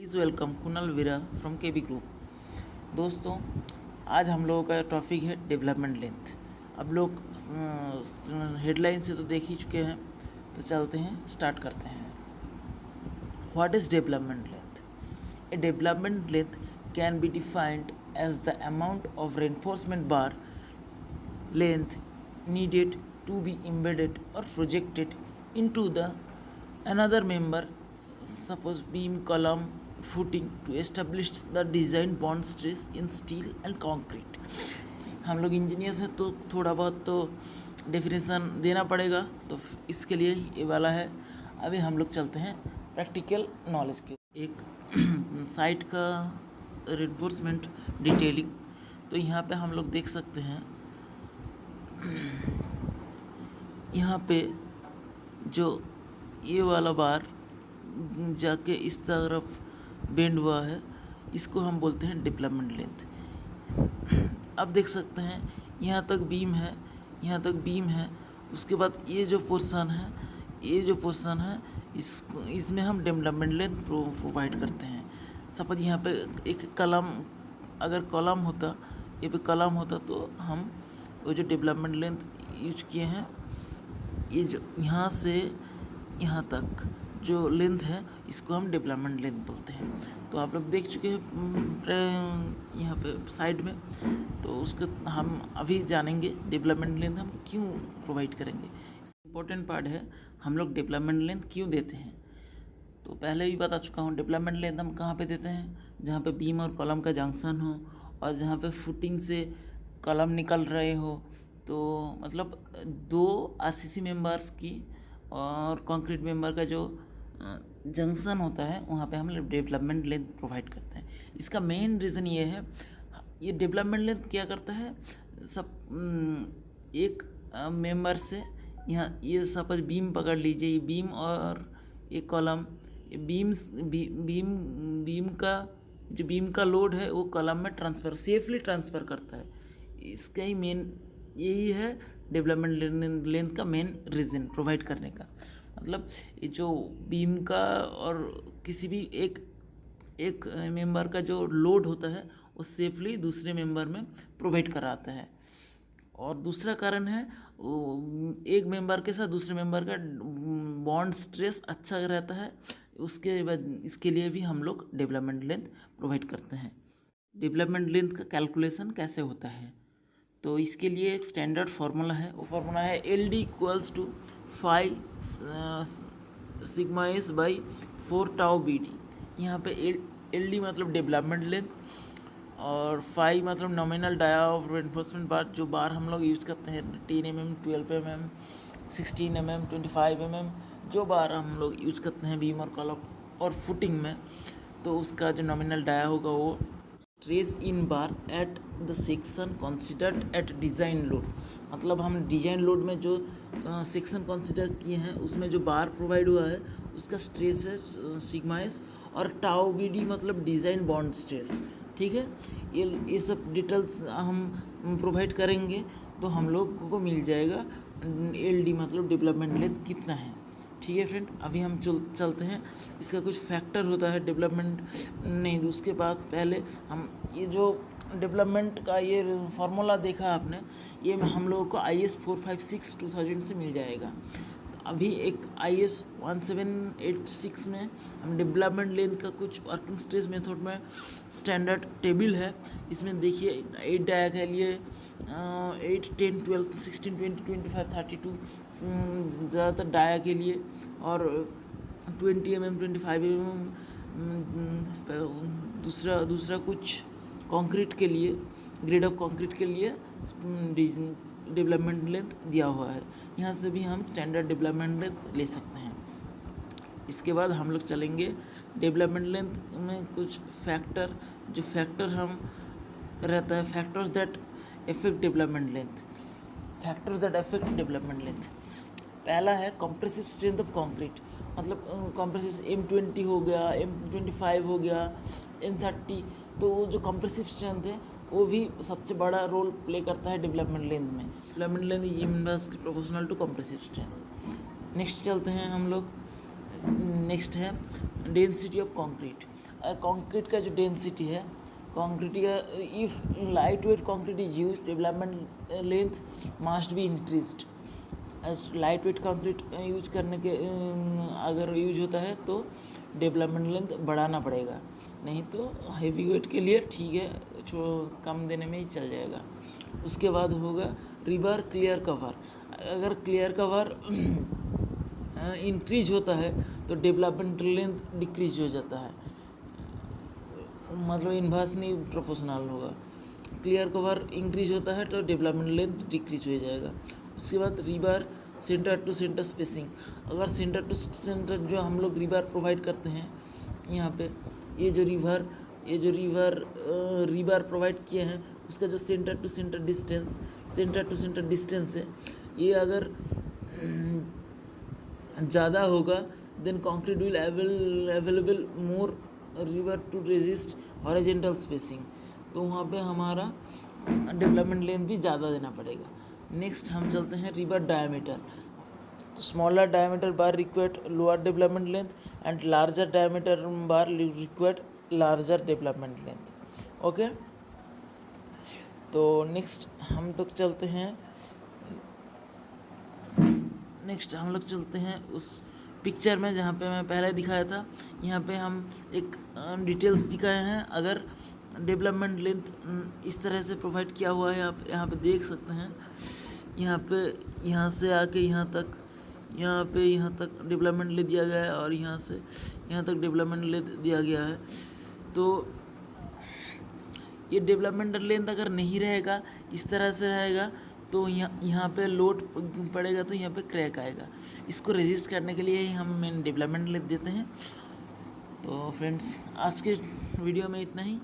Please welcome Kunal Veera from KB group. दोस्तों, आज हम लोगों का टॉपिक है डेवलपमेंट लेंथ। अब लोग हेडलाइन से तो देख ही चुके हैं, तो चलते हैं, स्टार्ट करते हैं। What is development length? A development length can be defined as the amount of reinforcement bar length needed to be embedded or projected into the another member, suppose beam, column, footing, to establish the design bond stress in steel and concrete. हम लोग engineers हैं तो थोड़ा बहुत तो definition देना पड़ेगा, तो इसके लिए ये वाला है। अभी हम लोग चलते हैं प्रैक्टिकल नॉलेज के। एक साइट का रेनफोर्समेंट डिटेलिंग, तो यहाँ पे हम लोग देख सकते हैं, यहाँ पे जो ये वाला बार जाके इस तरफ बेंड हुआ है, इसको हम बोलते हैं डेवलपमेंट लेंथ। अब देख सकते हैं यहाँ तक बीम है, यहाँ तक बीम है। उसके बाद ये जो पोर्शन है, इसमें हम डेवलपमेंट लेंथ प्रोवाइड करते हैं। सपोज यहाँ पे एक कॉलम, अगर कॉलम होता, ये पे कॉलम होता, तो हम वो जो डेवलपमेंट लेंथ यूज किए हैं, ये जो यहाँ से यहाँ तक जो लेंथ है, इसको हम डेवलपमेंट लेंथ बोलते हैं। तो आप लोग देख चुके हैं यहाँ पे साइड में, तो उसको हम अभी जानेंगे डेवलपमेंट लेंथ हम क्यों प्रोवाइड करेंगे। इम्पोर्टेंट पार्ट है, हम लोग डेवलपमेंट लेंथ क्यों देते हैं। तो पहले भी बता चुका हूँ, डेवलपमेंट लेंथ हम कहाँ पे देते हैं, जहाँ पे बीम और कॉलम का जंक्शन हो, और जहाँ पे फुटिंग से कॉलम निकल रहे हो। तो मतलब दो आरसीसी मेंबर्स की और कंक्रीट मेंबर का जो जंक्शन होता है, वहाँ पे हम डेवलपमेंट लेंथ प्रोवाइड करते हैं। इसका मेन रीज़न ये है, ये डेवलपमेंट लेंथ क्या करता है, सब एक मेंबर से यहाँ, ये सपोज बीम पकड़ लीजिए, ये बीम और ये कॉलम, ये बीम का जो बीम का लोड है वो कॉलम में सेफली ट्रांसफ़र करता है। इसका ही मेन यही है डेवलपमेंट लेंथ का मेन रीज़न प्रोवाइड करने का। मतलब ये जो बीम का और किसी भी एक मेंबर का जो लोड होता है, वो सेफली दूसरे मेंबर में प्रोवाइड कराता है। और दूसरा कारण है, एक मेंबर के साथ दूसरे मेंबर का बॉन्ड स्ट्रेस अच्छा रहता है। उसके बाद इसके लिए भी हम लोग डेवलपमेंट लेंथ प्रोवाइड करते हैं। डेवलपमेंट लेंथ का कैलकुलेशन कैसे होता है, तो इसके लिए एक स्टैंडर्ड फार्मूला है। वो फार्मूला है LD = 5 sigma S by 4 tau BD। यहाँ पे LD मतलब डेवलपमेंट लेंथ, और 5 मतलब nominal dia of reinforcement bar, जो बार हम लोग यूज़ करते हैं 10 mm, 12 mm, 16 mm, 25 mm, जो बार हम लोग यूज़ करते हैं बीम और कॉलम और फुटिंग में, तो उसका जो नॉमिनल डाया होगा वो trace in bar at the section considered at design load. मतलब हम डिज़ाइन लोड में जो सेक्शन कंसिडर किए हैं, उसमें जो बार प्रोवाइड हुआ है, उसका स्ट्रेस है सिग्मा S, और टाउ BD मतलब डिज़ाइन बॉन्ड स्ट्रेस। ठीक है, ये सब डिटेल्स हम प्रोवाइड करेंगे, तो हम लोग को मिल जाएगा LD मतलब डेवलपमेंट लेंथ कितना है। ठीक है फ्रेंड, अभी हम चलते हैं। इसका कुछ फैक्टर होता है डेवलपमेंट, नहीं तो उसके बाद पहले हम ये जो डेवलपमेंट का ये फार्मूला देखा आपने, ये हम लोगों को IS 456 2000 से मिल जाएगा। तो अभी एक IS 1786 में हम डेवलपमेंट लेंथ का कुछ वर्किंग स्ट्रेस मेथड में स्टैंडर्ड टेबल है। इसमें देखिए 8 डाया के लिए 8, 10, 12, 16, 20, 25, 32 ज़्यादातर डाया के लिए, और 20 mm, 25 mm दूसरा कुछ कंक्रीट के लिए, ग्रेड ऑफ कंक्रीट के लिए डेवलपमेंट लेंथ दिया हुआ है। यहाँ से भी हम स्टैंडर्ड डेवलपमेंट लेंथ ले सकते हैं। इसके बाद हम लोग चलेंगे डेवलपमेंट लेंथ में कुछ फैक्टर, जो फैक्टर हम रहता है, factors that affect development length. पहला है कंप्रेसिव स्ट्रेंथ ऑफ कंक्रीट, मतलब कंप्रेसिव M20 हो गया, M25 हो गया, M30। तो जो कंप्रेसिव स्ट्रेंथ है, वो भी सबसे बड़ा रोल प्ले करता है डेवलपमेंट लेंथ में। Development length is inversely proportional to compressive strength. Next चलते हैं हम लोग, नेक्स्ट है डेंसिटी ऑफ कंक्रीट। कंक्रीट का जो डेंसिटी है, कंक्रीट का, if light weight concrete is use, development length must be increased. Light weight concrete use करने के अगर यूज होता है तो डेवलपमेंट लेंथ बढ़ाना पड़ेगा, नहीं तो हेवी वेट के लिए ठीक है, कम देने में ही चल जाएगा। उसके बाद होगा रिबार क्लियर कवर। अगर क्लियर कवर इंक्रीज होता है तो डेवलपमेंट लेंथ डिक्रीज हो जाता है, मतलब इन्वर्सली प्रोपोर्शनल होगा। क्लियर कवर इंक्रीज होता है तो डेवलपमेंट लेंथ डिक्रीज हो जाएगा। उसके बाद rebar center to center spacing. अगर सेंटर टू सेंटर जो हम लोग रिबार प्रोवाइड करते हैं, यहाँ पे ये जो रिबार प्रोवाइड किए हैं उसका जो सेंटर टू सेंटर डिस्टेंस है, ये अगर ज़्यादा होगा then concrete will available more river to resist horizontal spacing, तो वहाँ पे हमारा डेवलपमेंट लेंथ भी ज़्यादा देना पड़ेगा। नेक्स्ट हम चलते हैं river diameter. Smaller diameter bar required lower development length and larger diameter bar required larger development length. Okay, तो नेक्स्ट हम लोग चलते हैं उस पिक्चर में जहाँ पे मैं पहले दिखाया था। यहाँ पे हम एक डिटेल्स दिखाए हैं। अगर डेवलपमेंट लेंथ इस तरह से प्रोवाइड किया हुआ है, आप यहाँ पे देख सकते हैं। यहाँ से आके यहाँ तक डेवलपमेंट ले दिया गया है और यहाँ से यहाँ तक डेवलपमेंट ले दिया गया है। तो ये डेवलपमेंट लेंथ अगर नहीं रहेगा, इस तरह से रहेगा, तो यहाँ पे लोड पड़ेगा तो यहाँ पे क्रैक आएगा। इसको रेजिस्ट करने के लिए ही हम मेन डेवलपमेंट लेंथ देते हैं। तो फ्रेंड्स, आज के वीडियो में इतना ही।